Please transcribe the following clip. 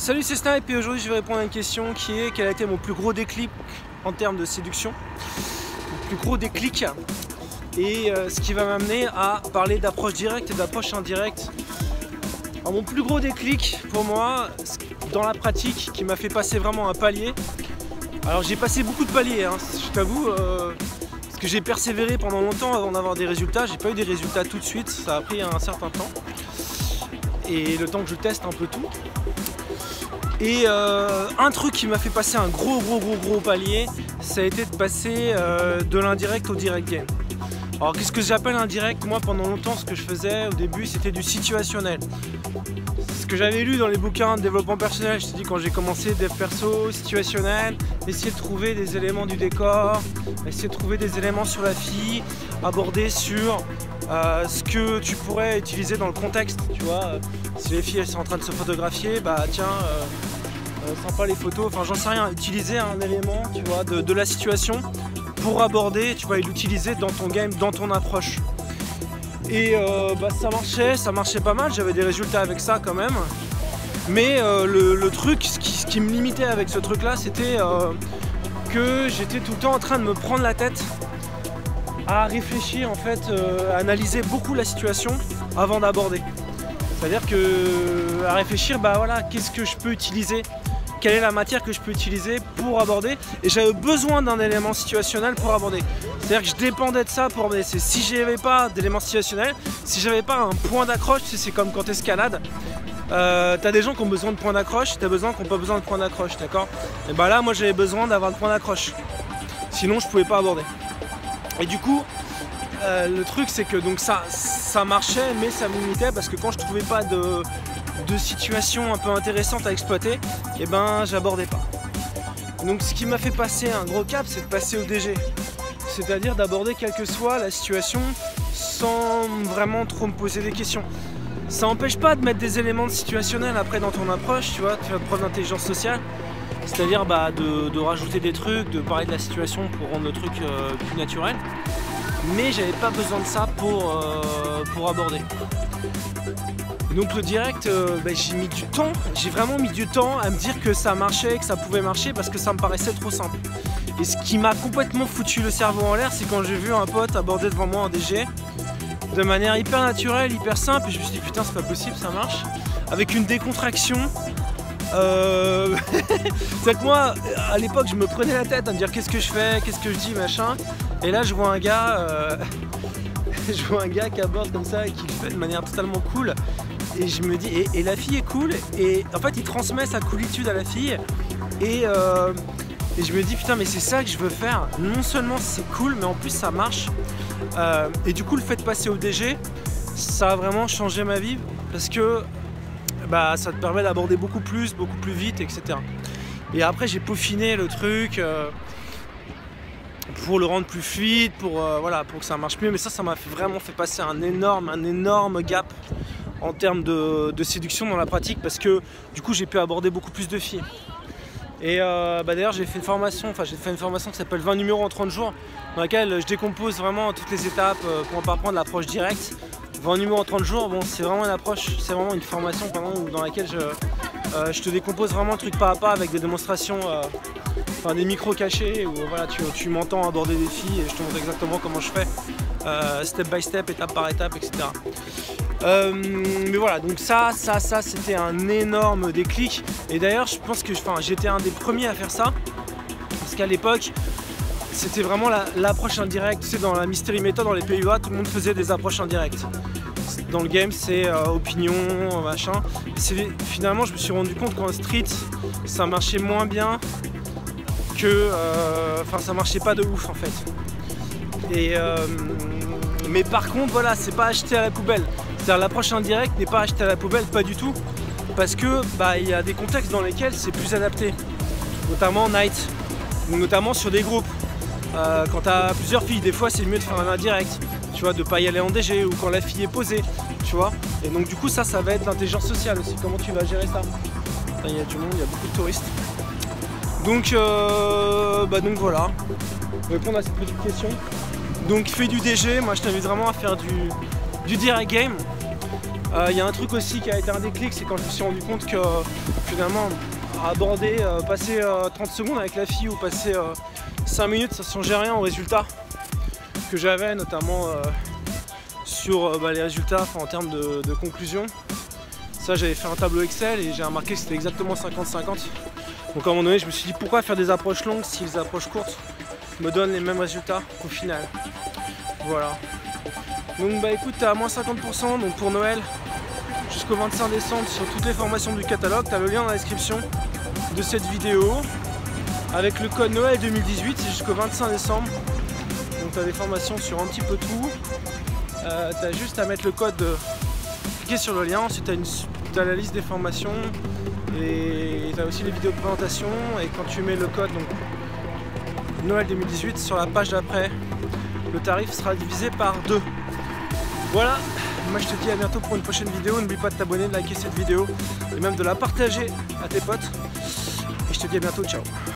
Salut, c'est Snipe et aujourd'hui je vais répondre à une question qui est: quel a été mon plus gros déclic en termes de séduction, mon plus gros déclic, et ce qui va m'amener à parler d'approche directe et d'approche indirecte. Alors, mon plus gros déclic pour moi dans la pratique qui m'a fait passer vraiment un palier. Alors j'ai passé beaucoup de paliers, hein, je t'avoue, parce que j'ai persévéré pendant longtemps avant d'avoir des résultats. J'ai pas eu des résultats tout de suite, ça a pris un certain temps. Et le temps que je teste un peu tout. Et un truc qui m'a fait passer un gros palier, ça a été de passer de l'indirect au direct game. Alors qu'est-ce que j'appelle indirect? Moi pendant longtemps ce que je faisais au début c'était du situationnel. Ce que j'avais lu dans les bouquins de développement personnel, je te dis quand j'ai commencé dev perso, situationnel, essayer de trouver des éléments du décor, essayer de trouver des éléments sur la fille, aborder sur ce que tu pourrais utiliser dans le contexte, tu vois. Si les filles elles sont en train de se photographier, bah tiens, sympa les photos, enfin j'en sais rien, utiliser un élément, tu vois, de la situation pour aborder, tu vois, et l'utiliser dans ton game, dans ton approche. Et bah, ça marchait pas mal, j'avais des résultats avec ça quand même. Mais le truc, ce qui me limitait avec ce truc là, c'était que j'étais tout le temps en train de me prendre la tête à réfléchir, en fait, à analyser beaucoup la situation avant d'aborder. C'est-à-dire que à réfléchir, bah voilà, qu'est-ce que je peux utiliser, quelle est la matière que je peux utiliser pour aborder, et j'avais besoin d'un élément situationnel pour aborder. C'est-à-dire que je dépendais de ça pour aborder. Si j'avais pas d'élément situationnel, si j'avais pas un point d'accroche, c'est comme quand tu escalades, t'as des gens qui ont besoin de points d'accroche, t'as besoin qui n'ont pas besoin de points d'accroche, d'accord? Et bah là, moi j'avais besoin d'avoir de points d'accroche, sinon je pouvais pas aborder. Et du coup, le truc c'est que donc ça marchait, mais ça me limitait parce que quand je trouvais pas de situation un peu intéressante à exploiter, et ben j'abordais pas. Donc ce qui m'a fait passer un gros cap, c'est de passer au DG, c'est-à-dire d'aborder quelle que soit la situation sans vraiment trop me poser des questions. Ça n'empêche pas de mettre des éléments situationnels après dans ton approche, tu vois, de faire preuve d'intelligence sociale, c'est-à-dire bah, de rajouter des trucs, de parler de la situation pour rendre le truc plus naturel. Mais j'avais pas besoin de ça pour aborder. Et donc le direct, bah, j'ai mis du temps, j'ai vraiment mis du temps à me dire que ça marchait, que ça pouvait marcher, parce que ça me paraissait trop simple. Et ce qui m'a complètement foutu le cerveau en l'air, c'est quand j'ai vu un pote aborder devant moi en DG de manière hyper naturelle, hyper simple, et je me suis dit putain c'est pas possible, ça marche, avec une décontraction. C'est que moi à l'époque je me prenais la tête à me dire qu'est-ce que je fais, qu'est-ce que je dis, machin, et là je vois un gars je vois un gars qui aborde comme ça et qui le fait de manière totalement cool, et je me dis et la fille est cool, et en fait il transmet sa coolitude à la fille, et je me dis putain mais c'est ça que je veux faire, non seulement c'est cool mais en plus ça marche. Et du coup le fait de passer au DG, ça a vraiment changé ma vie, parce que bah, ça te permet d'aborder beaucoup plus vite, etc. Et après j'ai peaufiné le truc pour le rendre plus fluide, voilà, pour que ça marche mieux. Mais ça m'a vraiment fait passer un énorme gap en termes de séduction dans la pratique, parce que du coup j'ai pu aborder beaucoup plus de filles. Et bah, d'ailleurs j'ai fait une formation, qui s'appelle 20 numéros en 30 jours, dans laquelle je décompose vraiment toutes les étapes pour apprendre l'approche directe. 20 numéros en 30 jours, bon, c'est vraiment une approche, c'est vraiment une formation dans laquelle je te décompose vraiment truc pas à pas, avec des démonstrations, des micros cachés, où voilà, tu m'entends aborder des filles et je te montre exactement comment je fais, step by step, étape par étape, etc. Mais voilà, donc ça c'était un énorme déclic, et d'ailleurs je pense que j'étais un des premiers à faire ça, parce qu'à l'époque c'était vraiment l'approche indirecte. Tu sais, dans la Mystery Method, dans les PUA, tout le monde faisait des approches indirectes. Dans le game, c'est opinion, machin. Finalement, je me suis rendu compte qu'en street, ça marchait moins bien que... ça marchait pas de ouf, en fait. Et, mais par contre, voilà, c'est pas acheté à la poubelle. C'est-à-dire, l'approche indirecte n'est pas achetée à la poubelle, pas du tout. Parce que, bah, y a des contextes dans lesquels c'est plus adapté. Notamment Night. Notamment sur des groupes. Quand tu as plusieurs filles, des fois c'est mieux de faire un indirect, tu vois, de pas y aller en DG, ou quand la fille est posée, tu vois. Et donc du coup ça va être l'intelligence sociale aussi, comment tu vas gérer ça. Il y a du monde, il y a beaucoup de touristes. Donc donc voilà, pour répondre à cette petite question. Donc fais du DG, moi je t'invite vraiment à faire du direct game. Il y a un truc aussi qui a été un déclic, c'est quand je me suis rendu compte que finalement aborder, passer 30 secondes avec la fille ou passer 5 minutes, ça ne changeait rien au résultat que j'avais, notamment sur les résultats en termes de conclusion. Ça, j'avais fait un tableau Excel et j'ai remarqué que c'était exactement 50-50. Donc à un moment donné, je me suis dit pourquoi faire des approches longues si les approches courtes me donnent les mêmes résultats au final. Voilà. Donc bah écoute, t'es à moins 50% donc pour Noël jusqu'au 25 décembre sur toutes les formations du catalogue. Tu as le lien dans la description de cette vidéo. Avec le code Noël 2018, c'est jusqu'au 25 décembre. Donc tu as des formations sur un petit peu tout. Tu as juste à mettre le code, cliquer sur le lien, ensuite tu as la liste des formations et tu as aussi les vidéos de présentation. Et quand tu mets le code donc, Noël 2018 sur la page d'après, le tarif sera divisé par 2. Voilà, moi je te dis à bientôt pour une prochaine vidéo. N'oublie pas de t'abonner, de liker cette vidéo et même de la partager à tes potes. Et je te dis à bientôt, ciao.